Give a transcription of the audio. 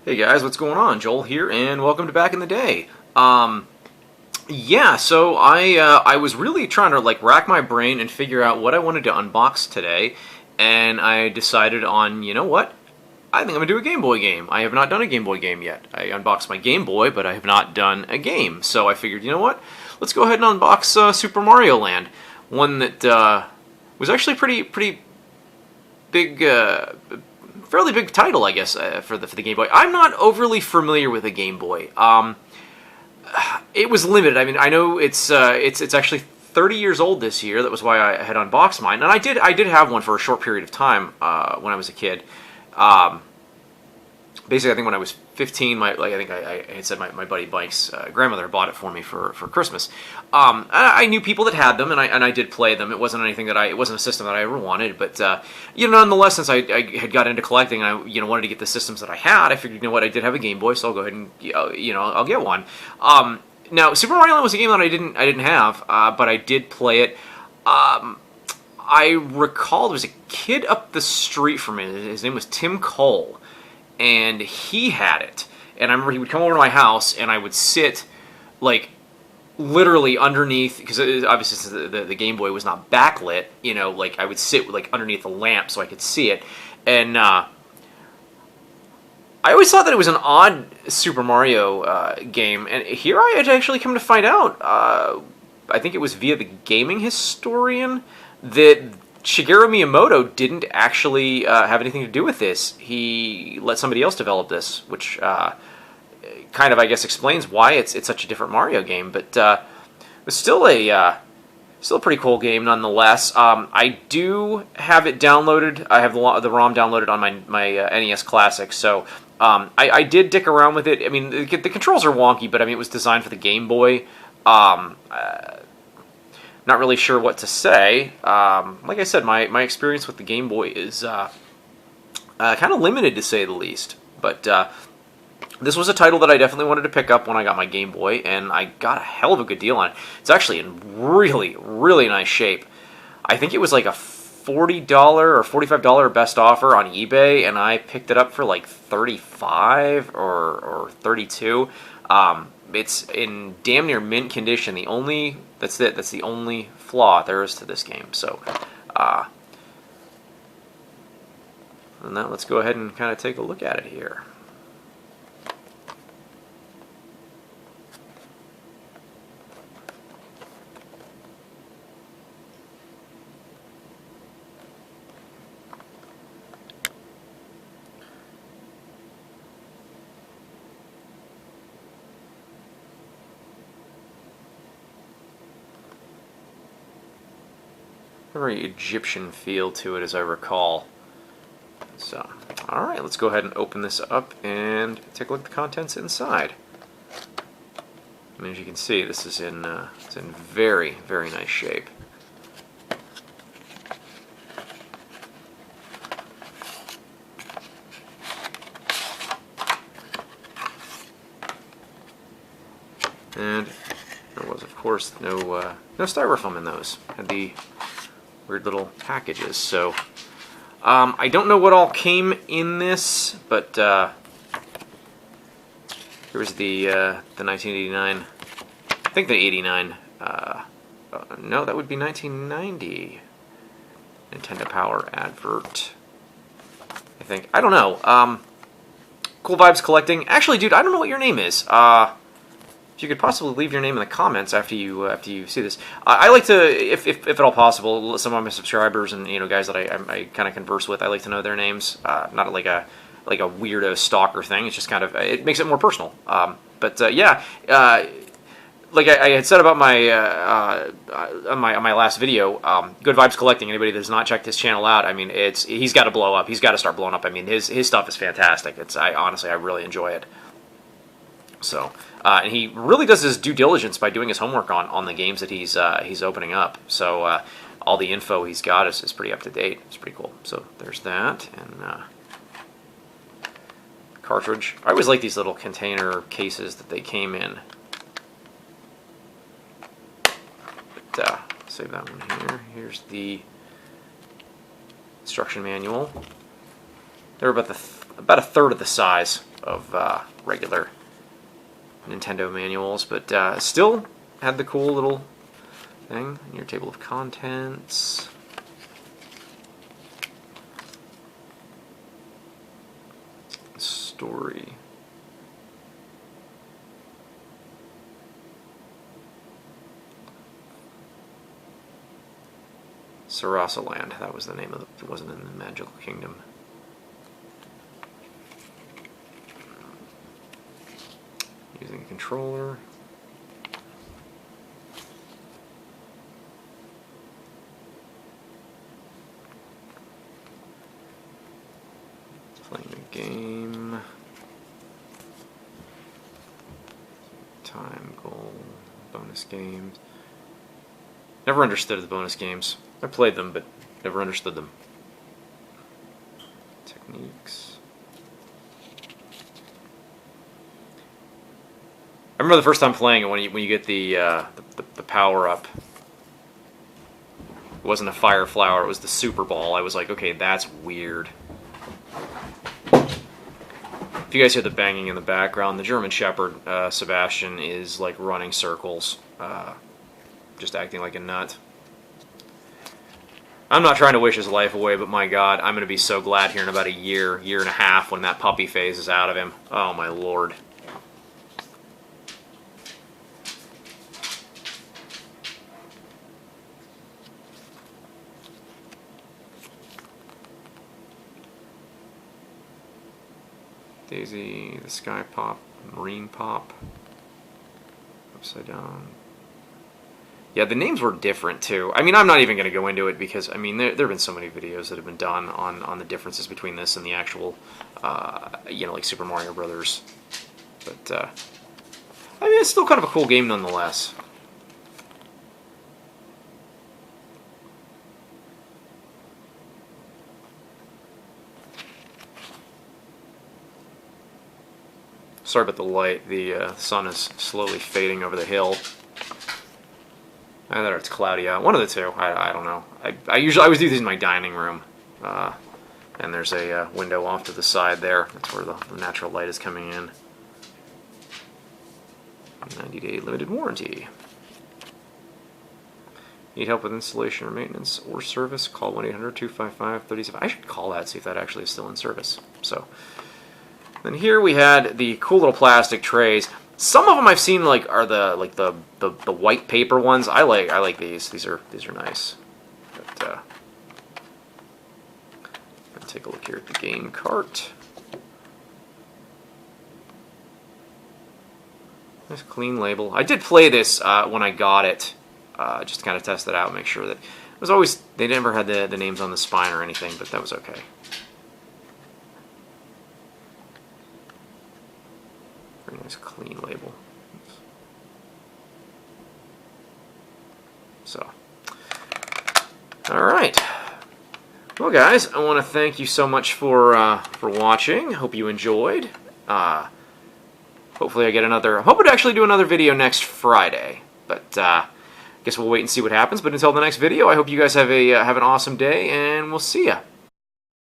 Hey guys, what's going on? Joel here, and welcome to Back in the Day. Yeah, so I was really trying to rack my brain and figure out what I wanted to unbox today, and I decided on, you know what? I think I'm gonna do a Game Boy game. I have not done a Game Boy game yet. I unboxed my Game Boy, but I have not done a game. So I figured, you know what? Let's go ahead and unbox Super Mario Land, one that was actually pretty big. Fairly big title, I guess, for the Game Boy. I'm not overly familiar with a Game Boy. It was limited. I mean, I know it's actually 30 years old this year. That was why I had unboxed mine, and I did have one for a short period of time when I was a kid. Basically, I think when I was 15, I had said my buddy Mike's grandmother bought it for me for Christmas. I knew people that had them, and I did play them. It wasn't anything it wasn't a system that I ever wanted, but nonetheless, since I had got into collecting, and I wanted to get the systems that I had, I figured, you know what, I did have a Game Boy, so I'll go ahead and I'll get one. Now, Super Mario Land was a game that I didn't have, but I did play it. I recall there was a kid up the street from me. His name was Tim Cole. And he had it, and I remember he would come over to my house, and I would sit, literally underneath, because obviously the Game Boy was not backlit, I would sit, underneath the lamp so I could see it, and, I always thought that it was an odd Super Mario game, and here I had actually come to find out, I think it was via the Gaming Historian, that Shigeru Miyamoto didn't actually have anything to do with this. He let somebody else develop this, which kind of, I guess, explains why it's such a different Mario game. But it was still a pretty cool game nonetheless. I do have it downloaded. I have the ROM downloaded on my NES Classic, so I did dick around with it. I mean, the controls are wonky, but I mean, it was designed for the Game Boy. Not really sure what to say. Like I said, my experience with the Game Boy is kind of limited, to say the least. But this was a title that I definitely wanted to pick up when I got my Game Boy, and I got a hell of a good deal on it. It's actually in really, really nice shape. I think it was like a $40 or $45 best offer on eBay, and I picked it up for like $35 or $32. It's in damn near mint condition. That's the only flaw there is to this game. So, and now let's go ahead and kind of take a look at it here. Very Egyptian feel to it, as I recall. So, alright, let's go ahead and open this up and take a look at the contents inside. I mean, as you can see, this is it's in very, very nice shape. And there was, of course, no styrofoam in those. Had the weird little packages. So I don't know what all came in this, but here's the 1989. I think the 89. No, that would be 1990 Nintendo Power advert. I think. I don't know. Cool Vibes Collecting. Actually, dude, I don't know what your name is. If you could possibly leave your name in the comments after you see this, I like to, if at all possible, some of my subscribers and guys that I kind of converse with, I like to know their names. Not like a weirdo stalker thing. It's just kind of, it makes it more personal. But yeah, like I had said about my on my last video, Good Vibes Collecting. Anybody that has not checked his channel out, I mean, he's got to blow up. He's got to start blowing up. I mean, his stuff is fantastic. Honestly, I really enjoy it. So, and he really does his due diligence by doing his homework on the games that he's opening up. So all the info he's got is pretty up to date. It's pretty cool. So there's that, and cartridge. I always like these little container cases that they came in. But save that one here. Here's the instruction manual. They're about a third of the size of regular Nintendo manuals, but still had the cool little thing. Your table of contents. Story. Sarasa Land, that was the name of it wasn't in the Magical Kingdom. Using a controller. Playing the game. Time, goal, bonus games. Never understood the bonus games. I played them, but never understood them. Techniques. I remember the first time playing it when you get the power up. It wasn't a fire flower; it was the super ball. I was like, okay, that's weird. If you guys hear the banging in the background, the German Shepherd Sebastian is like running circles, just acting like a nut. I'm not trying to wish his life away, but my God, I'm going to be so glad here in about a year and a half when that puppy phase is out of him. Oh my Lord. Daisy, the Sky Pop, Marine Pop, Upside Down. Yeah, the names were different too. I mean, I'm not even going to go into it because, I mean, there have been so many videos that have been done on the differences between this and the actual, you know, like Super Mario Brothers. But, I mean, it's still kind of a cool game nonetheless. Sorry about the light. The sun is slowly fading over the hill. Either it's cloudy out. One of the two. I don't know. I always do these in my dining room. And there's a window off to the side there. That's where the natural light is coming in. 90-day limited warranty. Need help with installation or maintenance or service? Call 1-800-255-37. I should call that, see if that actually is still in service. So, then here we had the cool little plastic trays. Some of them I've seen like are the white paper ones. I like these. These are nice. But let's take a look here at the game cart. Nice clean label. I did play this when I got it, just to kind of test it out, make sure that it was always they never had the names on the spine or anything, but that was okay. Very nice clean label. So, all right. Well, guys, I want to thank you so much for watching. Hope you enjoyed. Hopefully, I get another. I'm hoping to actually do another video next Friday, but I guess we'll wait and see what happens. But until the next video, I hope you guys have an awesome day, and we'll see ya.